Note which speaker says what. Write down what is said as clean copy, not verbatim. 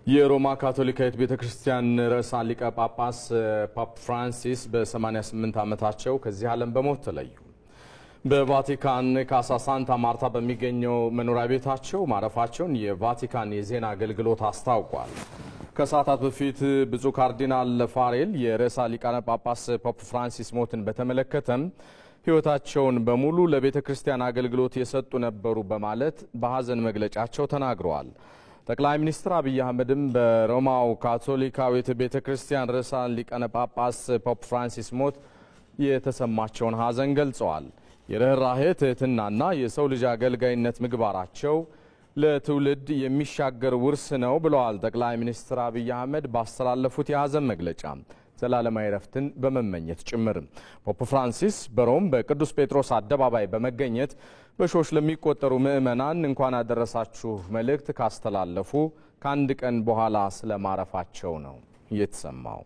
Speaker 1: የሮማ ካቶሊካዊት ቤተክርስቲያን ርዕሰ ሊቀ ጳጳስ ፖፕ ፍራንሲስ በ88 ዓመታቸው ከዚህ ዓለም በሞት ተለዩ። በቫቲካን ካሳ ሳንታ ማርታ በሚገኘው መኖሪያ ቤታቸው ማረፋቸውን የቫቲካን የዜና አገልግሎት አስታውቋል። ከሰዓታት በፊት ብፁዕ ካርዲናል ፋሬል የርዕሰ ሊቃነ ጳጳስ ፖፕ ፍራንሲስ ሞትን በተመለከተም ሕይወታቸውን በሙሉ ለቤተክርስቲያን አገልግሎት የሰጡ ነበሩ በማለት በሐዘን መግለጫቸው ተናግረዋል። ጠቅላይ ሚኒስትር አብይ አህመድም በሮማው ካቶሊካዊት ቤተክርስቲያን ርዕሰ ሊቃነ ጳጳስ ፖፕ ፍራንሲስ ሞት የተሰማቸውን ሐዘን ገልጸዋል። የርህራሄ ትህትናና የሰው ልጅ አገልጋይነት ምግባራቸው ለትውልድ የሚሻገር ውርስ ነው ብለዋል። ጠቅላይ ሚኒስትር አብይ አህመድ ባስተላለፉት የሐዘን መግለጫ ዘላለማዊ ረፍትን በመመኘት ጭምር ፖፕ ፍራንሲስ በሮም በቅዱስ ጴጥሮስ አደባባይ በመገኘት በሺዎች ለሚቆጠሩ ምዕመናን እንኳን አደረሳችሁ መልእክት ካስተላለፉ ከአንድ ቀን በኋላ ስለማረፋቸው ነው የተሰማው።